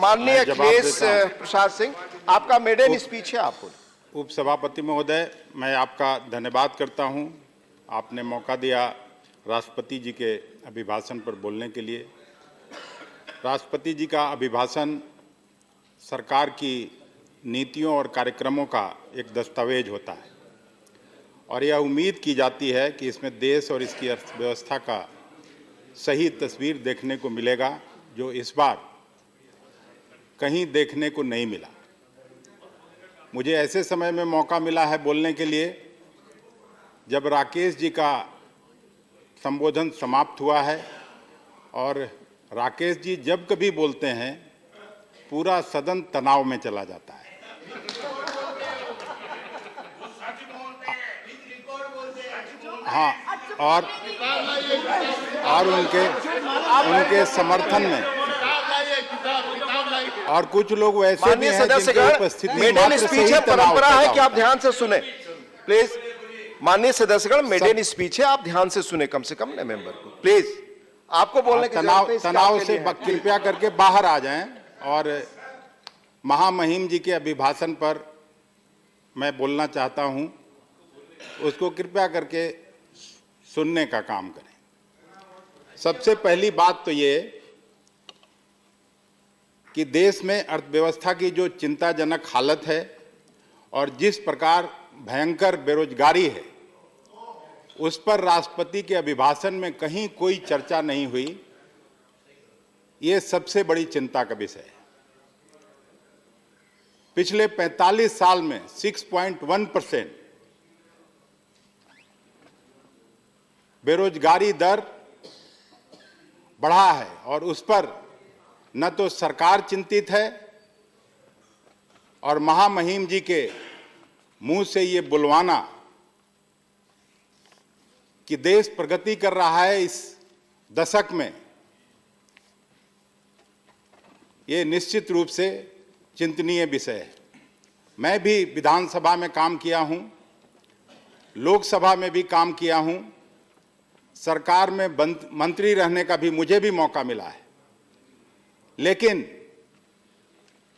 माननीय अखिलेश प्रसाद सिंह, आपका maiden speech है, आपको। उपसभापति महोदय, मैं आपका धन्यवाद करता हूं। आपने मौका दिया राष्ट्रपति जी के अभिभाषण पर बोलने के लिए। राष्ट्रपति जी का अभिभाषण सरकार की नीतियों और कार्यक्रमों का एक दस्तावेज होता है और यह उम्मीद की जाती है कि इसमें देश और इसकी अर्थव्यवस्था का सही तस्वीर देखने को मिलेगा, जो इस बार कहीं देखने को नहीं मिला। मुझे ऐसे समय में मौका मिला है बोलने के लिए जब राकेश जी का संबोधन समाप्त हुआ है और राकेश जी जब कभी बोलते हैं पूरा सदन तनाव में चला जाता है। हाँ, और उनके समर्थन में और कुछ लोग वैसे भी हैं जिनकी उपस्थिति मेडन स्पीच है, परंपरा है कि आप ध्यान से सुने प्लीज। माननीय सदस्यगण, मेडन स्पीच है, आप ध्यान से सुने कम से कम न मेंबर को प्लीज। आपको बोलने की तनाव से कृपया करके बाहर आ जाएं और महामहिम जी के अभिभाषण पर मैं बोलना चाहता हूं, उसको कृपया करके सुनने का काम करें। सबसे पहली बात तो ये कि देश में अर्थव्यवस्था की जो चिंताजनक हालत है और जिस प्रकार भयंकर बेरोजगारी है, उस पर राष्ट्रपति के अभिभाषण में कहीं कोई चर्चा नहीं हुई। ये सबसे बड़ी चिंता का विषय है। पिछले 45 साल में 6.1% बेरोजगारी दर बढ़ा है और उस पर न तो सरकार चिंतित है और महामहिम जी के मुंह से ये बुलवाना कि देश प्रगति कर रहा है इस दशक में, ये निश्चित रूप से चिंतनीय विषय है। मैं भी विधानसभा में काम किया हूं, लोकसभा में भी काम किया हूं, सरकार में मंत्री रहने का भी मुझे भी मौका मिला है, लेकिन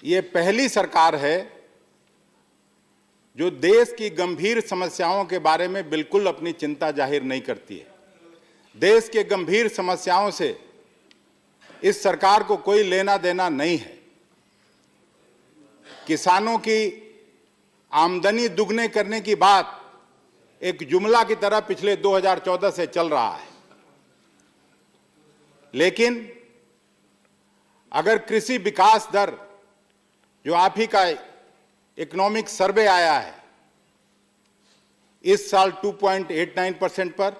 ये पहली सरकार है जो देश की गंभीर समस्याओं के बारे में बिल्कुल अपनी चिंता जाहिर नहीं करती है। देश के गंभीर समस्याओं से इस सरकार को कोई लेना देना नहीं है। किसानों की आमदनी दुगने करने की बात एक जुमला की तरह पिछले 2014 से चल रहा है, लेकिन अगर कृषि विकास दर, जो आप ही का इकोनॉमिक सर्वे आया है, इस साल 2.89% पर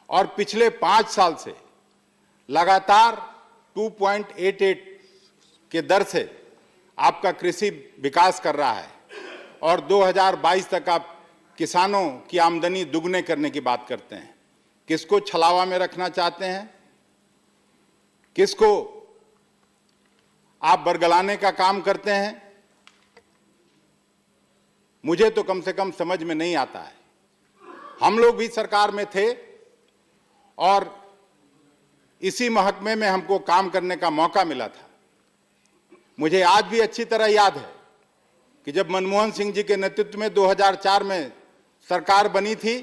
और पिछले 5 साल से लगातार 2.88 के दर से आपका कृषि विकास कर रहा है और 2022 तक आप किसानों की आमदनी दुगने करने की बात करते हैं। किसको छलावा में रखना चाहते हैं? किसको आप बरगलाने का काम करते हैं? मुझे तो कम से कम समझ में नहीं आता है। हम लोग भी सरकार में थे और इसी महकमे में हमको काम करने का मौका मिला था। मुझे आज भी अच्छी तरह याद है कि जब मनमोहन सिंह जी के नेतृत्व में 2004 में सरकार बनी थी,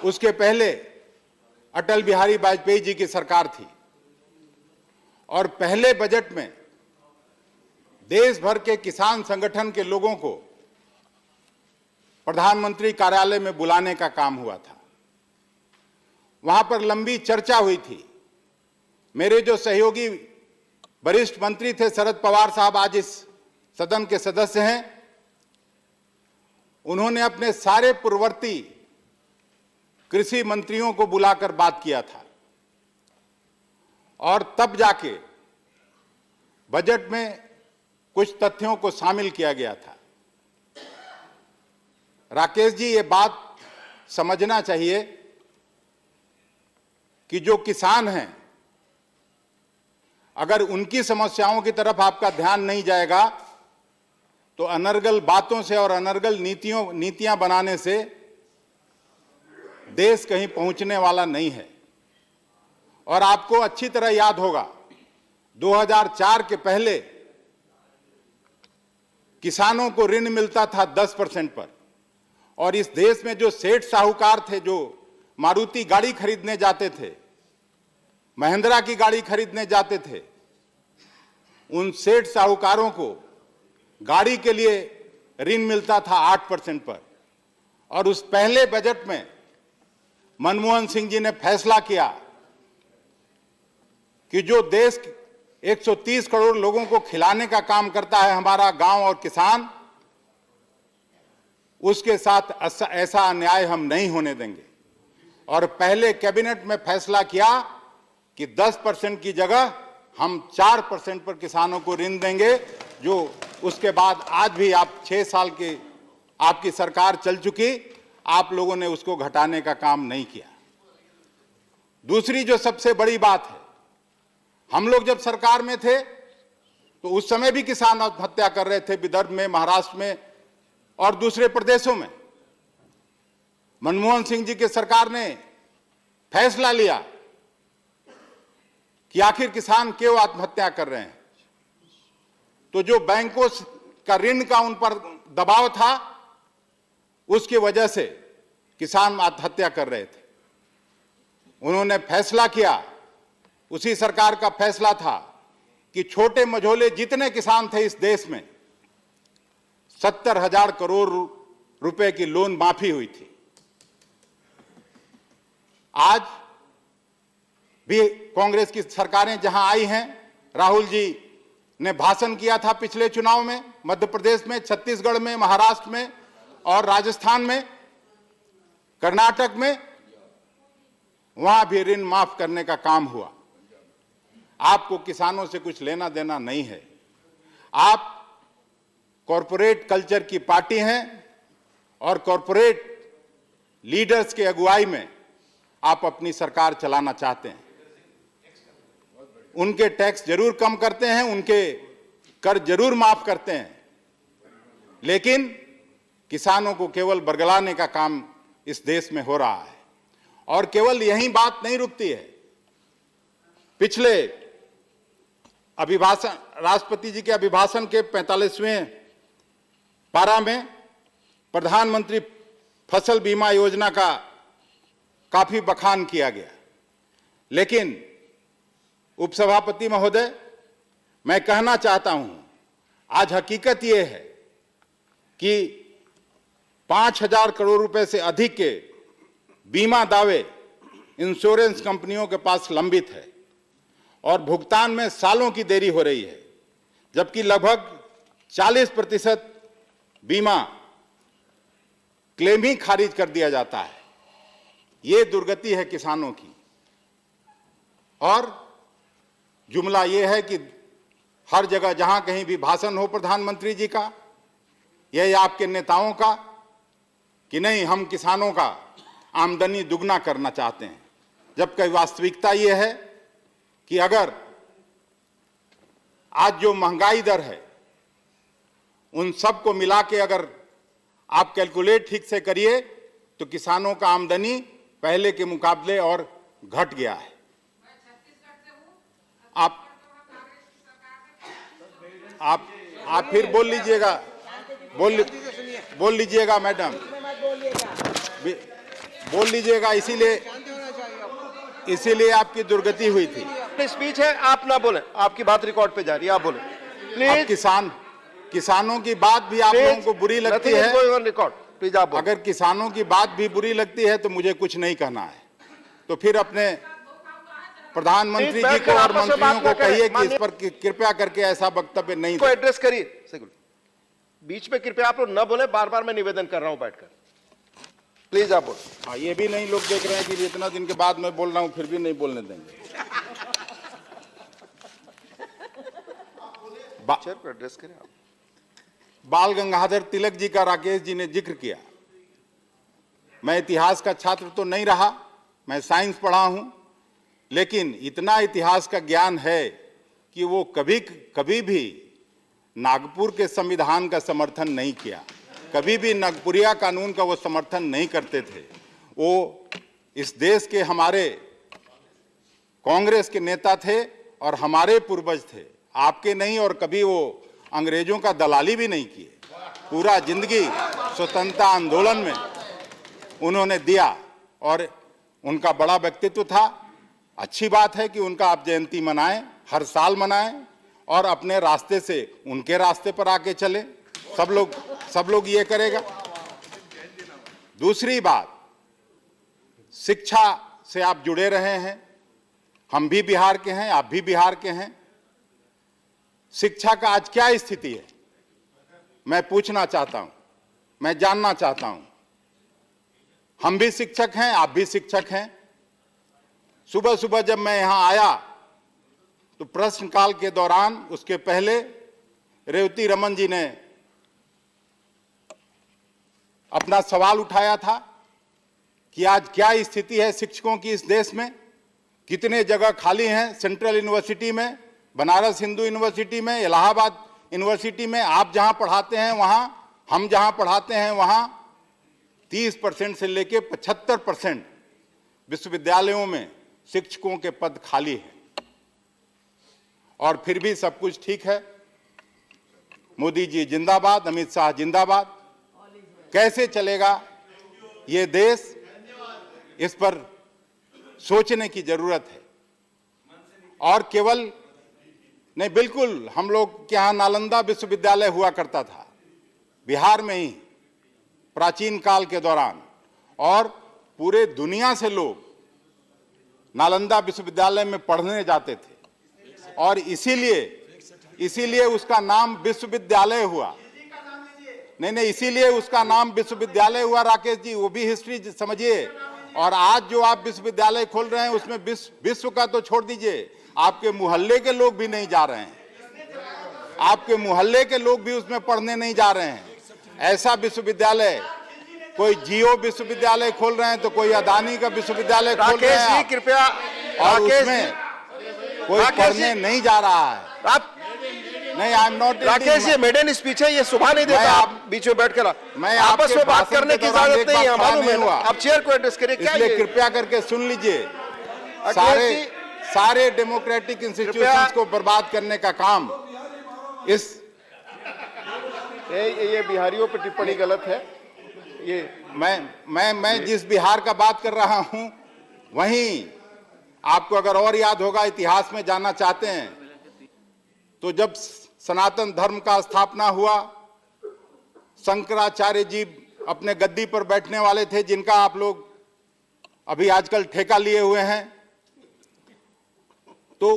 उसके पहले अटल बिहारी वाजपेयी जी की सरकार थी और पहले बजट में देश भर के किसान संगठन के लोगों को प्रधानमंत्री कार्यालय में बुलाने का काम हुआ था। वहां पर लंबी चर्चा हुई थी। मेरे जो सहयोगी वरिष्ठ मंत्री थे, शरद पवार साहब आज इस सदन के सदस्य हैं, उन्होंने अपने सारे पूर्ववर्ती कृषि मंत्रियों को बुलाकर बात किया था और तब जाके बजट में कुछ तथ्यों को शामिल किया गया था। राकेश जी, ये बात समझना चाहिए कि जो किसान हैं, अगर उनकी समस्याओं की तरफ आपका ध्यान नहीं जाएगा तो अनर्गल बातों से और अनर्गल नीतियां बनाने से देश कहीं पहुंचने वाला नहीं है। और आपको अच्छी तरह याद होगा 2004 के पहले किसानों को ऋण मिलता था 10% पर, और इस देश में जो सेठ साहूकार थे, जो मारुति गाड़ी खरीदने जाते थे, महिंद्रा की गाड़ी खरीदने जाते थे, उन सेठ साहूकारों को गाड़ी के लिए ऋण मिलता था 8% पर। और उस पहले बजट में मनमोहन सिंह जी ने फैसला किया कि जो देश 130 करोड़ लोगों को खिलाने का काम करता है हमारा गांव और किसान, उसके साथ ऐसा अन्याय हम नहीं होने देंगे। और पहले कैबिनेट में फैसला किया कि 10% की जगह हम 4% पर किसानों को ऋण देंगे, जो उसके बाद आज भी आप 6 साल की आपकी सरकार चल चुकी, आप लोगों ने उसको घटाने का काम नहीं किया। दूसरी जो सबसे बड़ी बात है, हम लोग जब सरकार में थे तो उस समय भी किसान आत्महत्या कर रहे थे, विदर्भ में, महाराष्ट्र में और दूसरे प्रदेशों में। मनमोहन सिंह जी की सरकार ने फैसला लिया कि आखिर किसान क्यों आत्महत्या कर रहे हैं, तो जो बैंकों का ऋण का उन पर दबाव था, उसकी वजह से किसान आत्महत्या कर रहे थे। उन्होंने फैसला किया, उसी सरकार का फैसला था कि छोटे मझोले जितने किसान थे इस देश में, 70,000 करोड़ रुपए की लोन माफी हुई थी। आज भी कांग्रेस की सरकारें जहां आई हैं, राहुल जी ने भाषण किया था पिछले चुनाव में, मध्य प्रदेश में, छत्तीसगढ़ में, महाराष्ट्र में और राजस्थान में, कर्नाटक में, वहां भी ऋण माफ करने का काम हुआ। आपको किसानों से कुछ लेना देना नहीं है। आप कॉरपोरेट कल्चर की पार्टी हैं और कॉरपोरेट लीडर्स के अगुवाई में आप अपनी सरकार चलाना चाहते हैं। उनके टैक्स जरूर कम करते हैं, उनके कर जरूर माफ करते हैं, लेकिन किसानों को केवल बरगलाने का काम इस देश में हो रहा है। और केवल यही बात नहीं रुकती है। पिछले अभिभाषण, राष्ट्रपति जी के अभिभाषण के 45वें पारा में प्रधानमंत्री फसल बीमा योजना का काफी बखान किया गया, लेकिन उपसभापति महोदय, मैं कहना चाहता हूं, आज हकीकत यह है कि 5,000 करोड़ रुपए से अधिक के बीमा दावे इंश्योरेंस कंपनियों के पास लंबित है और भुगतान में सालों की देरी हो रही है, जबकि लगभग 40% बीमा क्लेम ही खारिज कर दिया जाता है। ये दुर्गति है किसानों की। और जुमला यह है कि हर जगह जहां कहीं भी भाषण हो प्रधानमंत्री जी का या आपके नेताओं का कि नहीं, हम किसानों का आमदनी दुगना करना चाहते हैं, जबकि वास्तविकता यह है कि अगर आज जो महंगाई दर है, उन सब को मिला के अगर आप कैलकुलेट ठीक से करिए तो किसानों का आमदनी पहले के मुकाबले और घट गया है। आप फिर बोल लीजिएगा, बोल लीजिएगा मैडम, बोल लीजिएगा, इसीलिए आपकी दुर्गति हुई थी। स्पीच है, आप ना बोले, आपकी बात रिकॉर्ड पे जा रही है, आप बोले प्लीज। किसानों की बात भी आप लोगों को बुरी लगती है, रिकॉर्ड प्लीज आप बोले। अगर किसानों की बात भी बुरी लगती है तो मुझे कुछ नहीं कहना है, तो फिर अपने प्रधानमंत्री जी को और मंत्रियों को कहिए कि इस पर कृपया करके ऐसा वक्तव्य नहीं को एड्रेस करिए। बीच में कृपया आप लोग न बोले, बार बार मैं निवेदन कर रहा हूं बैठकर, प्लीज आप बोलो। हाँ, ये भी नहीं लोग देख रहे हैं कि इतना दिन के बाद मैं बोल रहा हूं फिर भी नहीं बोलने देंगे। एड्रेस करें आप। बाल गंगाधर तिलक जी का राकेश जी ने जिक्र किया। मैं इतिहास का छात्र तो नहीं रहा, मैं साइंस पढ़ा हूं, लेकिन इतना इतिहास का ज्ञान है कि वो कभी भी नागपुर के संविधान का समर्थन नहीं किया, कभी भी नागपुरिया कानून का वो समर्थन नहीं करते थे। वो इस देश के हमारे कांग्रेस के नेता थे और हमारे पूर्वज थे, आपके नहीं, और कभी वो अंग्रेजों का दलाली भी नहीं किए। पूरा जिंदगी स्वतंत्रता आंदोलन में उन्होंने दिया और उनका बड़ा व्यक्तित्व था। अच्छी बात है कि उनका आप जयंती मनाएं, हर साल मनाएं और अपने रास्ते से उनके रास्ते पर आके चले। सब लोग ये करेगा। दूसरी बात, शिक्षा से आप जुड़े रहे हैं, हम भी बिहार के हैं, आप भी बिहार के हैं। शिक्षा का आज क्या स्थिति है, मैं पूछना चाहता हूं, मैं जानना चाहता हूं। हम भी शिक्षक हैं, आप भी शिक्षक हैं। सुबह सुबह जब मैं यहां आया तो प्रश्नकाल के दौरान, उसके पहले रेवती रमन जी ने अपना सवाल उठाया था कि आज क्या स्थिति है शिक्षकों की इस देश में, कितने जगह खाली हैं सेंट्रल यूनिवर्सिटी में, बनारस हिंदू यूनिवर्सिटी में, इलाहाबाद यूनिवर्सिटी में, आप जहां पढ़ाते हैं वहां, हम जहां पढ़ाते हैं वहां 30% से लेकर 75% विश्वविद्यालयों में शिक्षकों के पद खाली हैं। और फिर भी सब कुछ ठीक है। मोदी जी जिंदाबाद, अमित शाह जिंदाबाद। कैसे चलेगा ये देश, इस पर सोचने की जरूरत है। और केवल नहीं, बिल्कुल हम लोग के यहां नालंदा विश्वविद्यालय हुआ करता था बिहार में ही प्राचीन काल के दौरान, और पूरे दुनिया से लोग नालंदा विश्वविद्यालय में पढ़ने जाते थे और इसीलिए उसका नाम विश्वविद्यालय हुआ। नहीं, इसीलिए उसका नाम विश्वविद्यालय हुआ। राकेश जी, वो भी हिस्ट्री समझिए। और आज जो आप विश्वविद्यालय खोल रहे हैं उसमें विश्व का तो छोड़ दीजिए, आपके मोहल्ले के लोग भी नहीं जा रहे हैं, आपके मोहल्ले के लोग भी उसमें पढ़ने नहीं जा रहे हैं। ऐसा विश्वविद्यालय, कोई जियो विश्वविद्यालय खोल रहे हैं तो कोई अदानी का विश्वविद्यालय खोल रहे हैं, कृपया, और उसमें कोई पढ़ने नहीं जा रहा है। आप नहीं, आई एम नॉट। राकेश, ये मेडन स्पीच है, ये सुबह नहीं देता। आप बीच में बैठकर मैं आपस में बात करने की इजाजत नहीं है, मालूम है। हुआ। आप चेयर को एड्रेस करिए। इसलिए कृपया करके सुन लीजिए। सारे डेमोक्रेटिक इंस्टीट्यूशंस को बर्बाद करने का काम इस ये बिहारियों पर टिप्पणी गलत है। ये मैं जिस बिहार का बात कर रहा हूं, वहीं आपको अगर और याद होगा, इतिहास में जानना चाहते हैं, तो जब सनातन धर्म का स्थापना हुआ, शंकराचार्य जी अपने गद्दी पर बैठने वाले थे, जिनका आप लोग अभी आजकल ठेका लिए हुए हैं। तो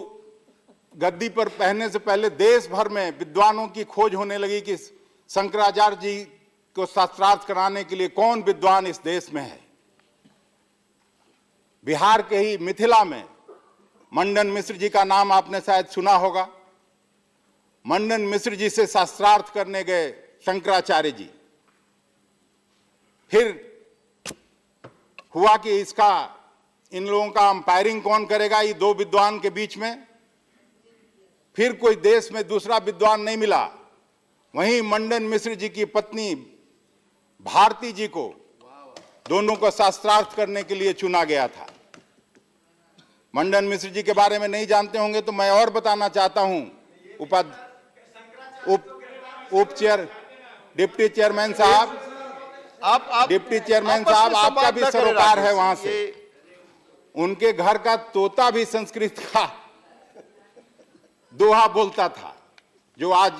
गद्दी पर पहनने से पहले देश भर में विद्वानों की खोज होने लगी कि शंकराचार्य जी को शास्त्रार्थ कराने के लिए कौन विद्वान इस देश में है। बिहार के ही मिथिला में मंडन मिश्र जी का नाम आपने शायद सुना होगा। मंडन मिश्र जी से शास्त्रार्थ करने गए शंकराचार्य जी। फिर हुआ कि इन लोगों का अंपायरिंग कौन करेगा, ये दो विद्वान के बीच में। फिर कोई देश में दूसरा विद्वान नहीं मिला। वहीं मंडन मिश्र जी की पत्नी भारती जी को, दोनों को शास्त्रार्थ करने के लिए चुना गया था। मंडन मिश्र जी के बारे में नहीं जानते होंगे तो मैं और बताना चाहता हूं। डिप्टी चेयरमैन साहब, डिप्टी चेयरमैन साहब, आपका भी सरोकार है वहां से। उनके घर का तोता भी संस्कृत का दोहा बोलता था, जो आज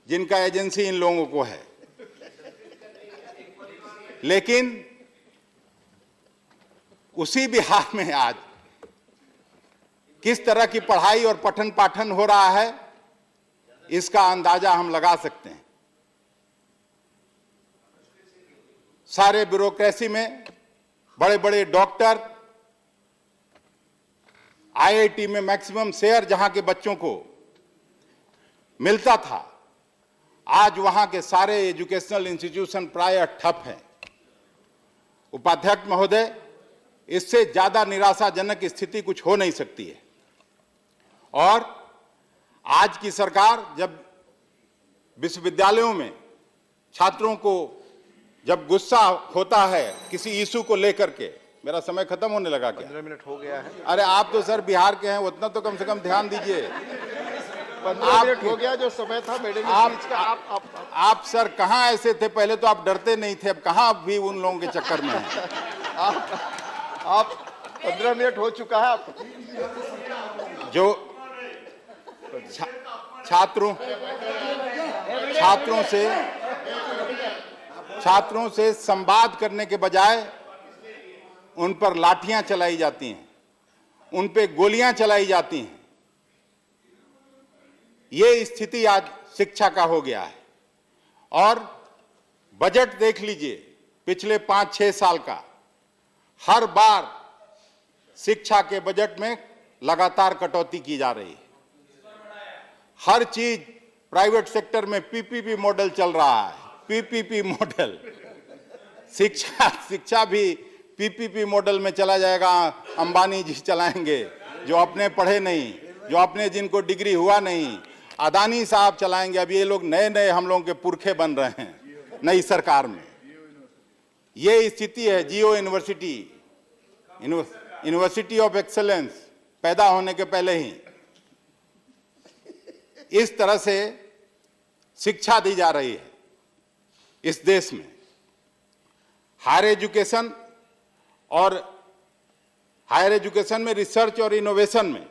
जिनका एजेंसी इन लोगों को है। लेकिन उसी बिहार में आज किस तरह की पढ़ाई और पठन पाठन हो रहा है, इसका अंदाजा हम लगा सकते हैं। सारे ब्यूरोक्रेसी में बड़े बड़े डॉक्टर, आईआईटी में मैक्सिमम शेयर जहां के बच्चों को मिलता था, आज वहां के सारे एजुकेशनल इंस्टीट्यूशन प्राय ठप हैं। उपाध्यक्ष महोदय, इससे ज्यादा निराशाजनक स्थिति कुछ हो नहीं सकती है। और आज की सरकार जब विश्वविद्यालयों में छात्रों को जब गुस्सा होता है किसी इशू को लेकर के, मेरा समय खत्म होने लगा क्या? 15 मिनट हो गया है। अरे आप तो सर बिहार के हैं, उतना तो कम से कम ध्यान दीजिए। 15 मिनट हो गया जो समय था मेडन स्पीच का। आप सर कहाँ ऐसे थे? पहले तो आप डरते नहीं थे, अब कहाँ भी उन लोगों के चक्कर में हैं? आप 15 मिनट हो चुका है आपको। जो छात्रों से संवाद करने के बजाय उन पर लाठियां चलाई जाती हैं, उन पे गोलियां चलाई जाती हैं। ये स्थिति आज शिक्षा का हो गया है। और बजट देख लीजिए पिछले 5-6 साल का, हर बार शिक्षा के बजट में लगातार कटौती की जा रही है। हर चीज प्राइवेट सेक्टर में पीपीपी मॉडल चल रहा है, पीपीपी मॉडल। शिक्षा भी पीपीपी मॉडल में चला जाएगा। अंबानी जी चलाएंगे, जो अपने पढ़े नहीं, जो अपने जिनको डिग्री हुआ नहीं। अदानी साहब चलाएंगे। अब ये लोग नए नए हम लोगों के पुरखे बन रहे हैं नई सरकार में। ये स्थिति है। जियो यूनिवर्सिटी ऑफ एक्सेलेंस पैदा होने के पहले ही इस तरह से शिक्षा दी जा रही है इस देश में। हायर एजुकेशन में रिसर्च और इनोवेशन में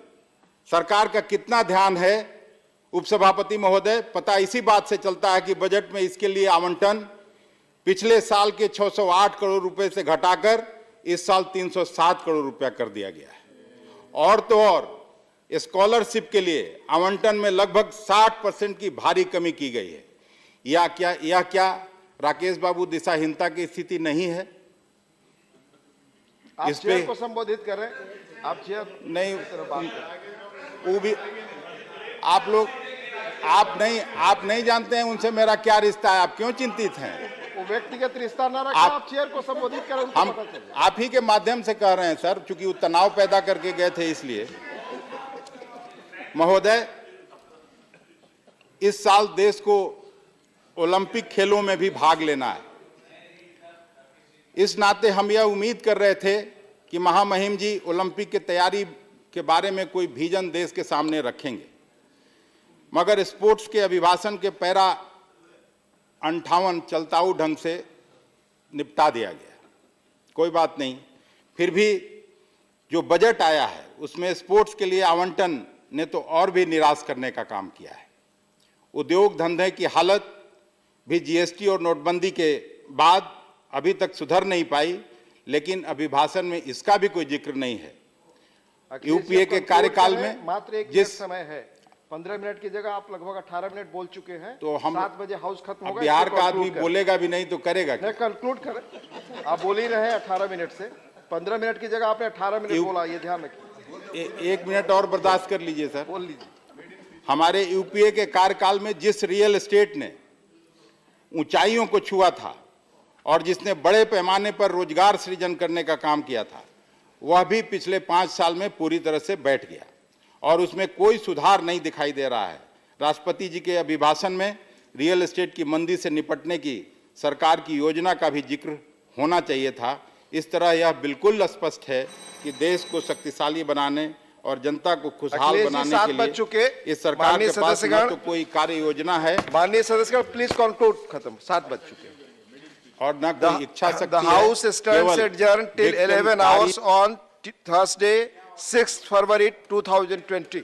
सरकार का कितना ध्यान है, उपसभापति महोदय, पता इसी बात से चलता है कि बजट में इसके लिए आवंटन पिछले साल के 608 करोड़ रुपए से घटाकर इस साल 307 करोड़ रुपया कर दिया गया है। और तो और स्कॉलरशिप के लिए आवंटन में लगभग 60% की भारी कमी की गई है। यह क्या राकेश बाबू दिशाहीनता की स्थिति नहीं है? आप चेयर को संबोधित कर रहे हैं। आप चेयर नहीं, वो भी आप लोग आप नहीं जानते हैं उनसे मेरा क्या रिश्ता है। आप क्यों चिंतित हैं? वो व्यक्तिगत रिश्ता ना रखें। आप चेयर को संबोधित करें। हम आप ही के माध्यम से कह रहे हैं सर, क्योंकि वो तनाव पैदा करके गए थे इसलिए। महोदय, इस साल देश को ओलंपिक खेलों में भी भाग लेना है। इस नाते हम यह उम्मीद कर रहे थे कि महामहिम जी ओलंपिक की तैयारी के बारे में कोई विजन देश के सामने रखेंगे, मगर स्पोर्ट्स के अभिभाषण के पैरा 58 चलताऊ ढंग से निपटा दिया गया। कोई बात नहीं, फिर भी जो बजट आया है उसमें स्पोर्ट्स के लिए आवंटन ने तो और भी निराश करने का काम किया है। उद्योग धंधे की हालत भी जीएसटी और नोटबंदी के बाद अभी तक सुधर नहीं पाई, लेकिन अभिभाषण में इसका भी कोई जिक्र नहीं है। यूपीए के कार्यकाल में मात्र एक मिनट समय है। 15 मिनट की जगह आप लगभग 18 मिनट बोल चुके हैं। तो हम 7 बजे हाउस खत्म होगा। बिहार का आदमी बोलेगा भी नहीं तो करेगा क्या? कंक्लूड करें। आप बोल ही रहे हैं 18 मिनट से। 15 मिनट की जगह आपने 18 मिनट बोला, ये ध्यान रखिए। 1 मिनट और बर्दाश्त कर लीजिए सर। बोल लीजिए। हमारे यूपीए के कार्यकाल में जिस रियल एस्टेट ने ऊंचाइयों को छुआ था और जिसने बड़े पैमाने पर रोजगार सृजन करने का काम किया था, वह भी पिछले 5 साल में पूरी तरह से बैठ गया और उसमें कोई सुधार नहीं दिखाई दे रहा है। राष्ट्रपति जी के अभिभाषण में रियल एस्टेट की मंदी से निपटने की सरकार की योजना का भी जिक्र होना चाहिए था। इस तरह यह बिल्कुल स्पष्ट है कि देश को शक्तिशाली बनाने और जनता को खुशहाल बनाने के लिए इस सरकार के पास न तो कोई कार्य योजना है। माननीय सदस्यगण, प्लीज कंक्लूड। खत्म। 7 बज चुके और न कोई इच्छा शक्ति है। The House stands adjourned till 11 hours on Thursday, 6th February 2020.